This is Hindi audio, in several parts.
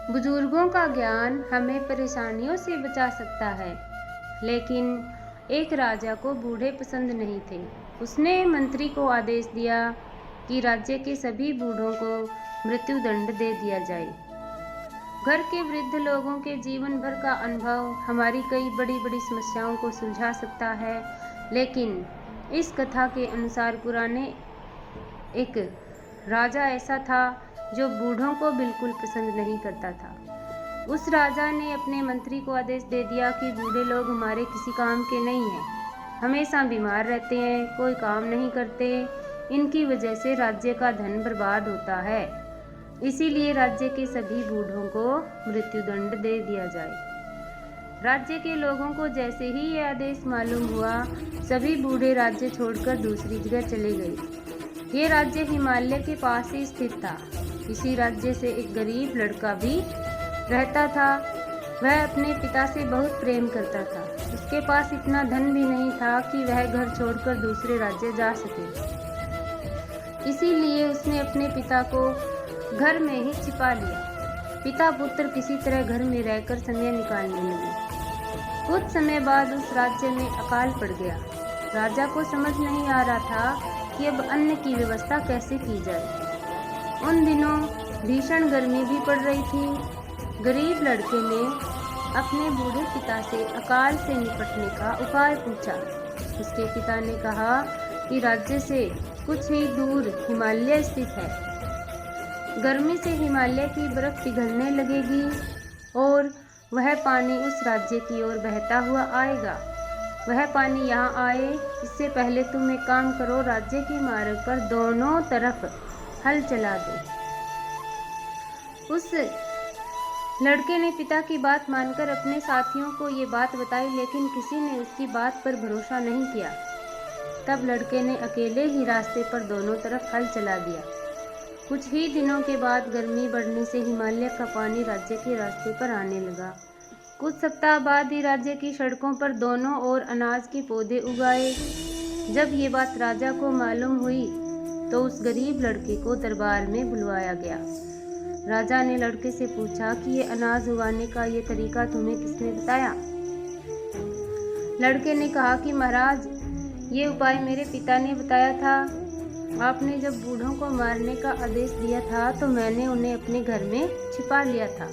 बुजुर्गों का ज्ञान हमें परेशानियों से बचा सकता है, लेकिन एक राजा को बूढ़े पसंद नहीं थे। उसने मंत्री को आदेश दिया कि राज्य के सभी बूढ़ों को मृत्युदंड दे दिया जाए। घर के वृद्ध लोगों के जीवन भर का अनुभव हमारी कई बड़ी बड़ी समस्याओं को सुलझा सकता है, लेकिन इस कथा के अनुसार पुराने एक राजा ऐसा था जो बूढ़ों को बिल्कुल पसंद नहीं करता था। उस राजा ने अपने मंत्री को आदेश दे दिया कि बूढ़े लोग हमारे किसी काम के नहीं हैं, हमेशा बीमार रहते हैं, कोई काम नहीं करते, इनकी वजह से राज्य का धन बर्बाद होता है। इसीलिए राज्य के सभी बूढ़ों को मृत्युदंड दे दिया जाए। राज्य के लोगों को जैसे ही यह आदेश मालूम हुआ, सभी बूढ़े राज्य छोड़कर दूसरी जगह चले गए। ये राज्य हिमालय के पास ही स्थित था। इसी राज्य से एक गरीब लड़का भी रहता था। वह अपने पिता से बहुत प्रेम करता था। उसके पास इतना धन भी नहीं था कि वह घर छोड़कर दूसरे राज्य जा सके। इसीलिए उसने अपने पिता को घर में ही छिपा लिया। पिता पुत्र किसी तरह घर में रहकर समय निकालने लगे। कुछ समय बाद उस राज्य में अकाल पड़ गया। राजा को समझ नहीं आ रहा था कि अब अन्न की व्यवस्था कैसे की जाए। उन दिनों भीषण गर्मी भी पड़ रही थी। गरीब लड़के ने अपने बूढ़े पिता से अकाल से निपटने का उपाय पूछा। उसके पिता ने कहा कि राज्य से कुछ ही दूर हिमालय स्थित है। गर्मी से हिमालय की बर्फ पिघलने लगेगी और वह पानी उस राज्य की ओर बहता हुआ आएगा। वह पानी यहाँ आए इससे पहले तुम एक काम करो, राज्य के मार्ग पर दोनों तरफ हल चला दो। उस लड़के ने पिता की बात मानकर अपने साथियों को ये बात बताई, लेकिन किसी ने उसकी बात पर भरोसा नहीं किया। तब लड़के ने अकेले ही रास्ते पर दोनों तरफ हल चला दिया। कुछ ही दिनों के बाद गर्मी बढ़ने से हिमालय का पानी राज्य के रास्ते पर आने लगा। कुछ सप्ताह बाद ही राज्य की सड़कों पर दोनों ओर अनाज के पौधे उगाए। जब ये बात राजा को मालूम हुई तो उस गरीब लड़के को दरबार में बुलवाया गया। राजा ने लड़के से पूछा कि ये अनाज उगाने का ये तरीका तुम्हें किसने बताया? लड़के ने कहा कि महाराज, ये उपाय मेरे पिता ने बताया था। आपने जब बूढ़ों को मारने का आदेश दिया था तो मैंने उन्हें अपने घर में छिपा लिया था।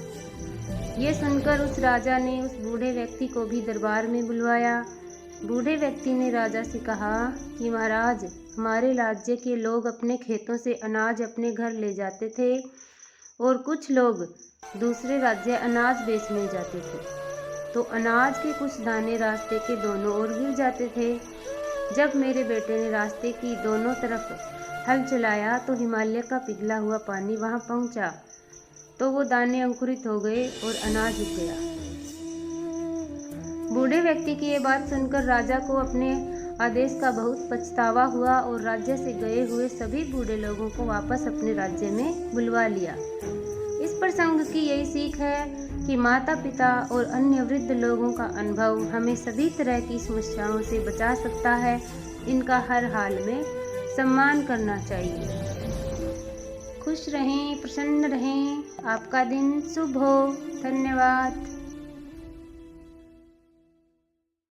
ये सुनकर उस राजा ने उस बूढ़े व्यक्ति को भी दरबार में बुलवाया। बूढ़े व्यक्ति ने राजा से कहा कि महाराज, हमारे राज्य के लोग अपने खेतों से अनाज अपने घर ले जाते थे और कुछ लोग दूसरे राज्य अनाज बेचने जाते थे, तो अनाज के कुछ दाने रास्ते के दोनों ओर गिर जाते थे। जब मेरे बेटे ने रास्ते की दोनों तरफ हल चलाया तो हिमालय का पिघला हुआ पानी वहां पहुंचा, तो वो दाने अंकुरित हो गए और अनाज उग गया। बूढ़े व्यक्ति की ये बात सुनकर राजा को अपने आदेश का बहुत पछतावा हुआ और राज्य से गए हुए सभी बूढ़े लोगों को वापस अपने राज्य में बुलवा लिया। इस प्रसंग की यही सीख है कि माता पिता और अन्य वृद्ध लोगों का अनुभव हमें सभी तरह की समस्याओं से बचा सकता है। इनका हर हाल में सम्मान करना चाहिए। खुश रहें, प्रसन्न रहें, आपका दिन शुभ हो। धन्यवाद।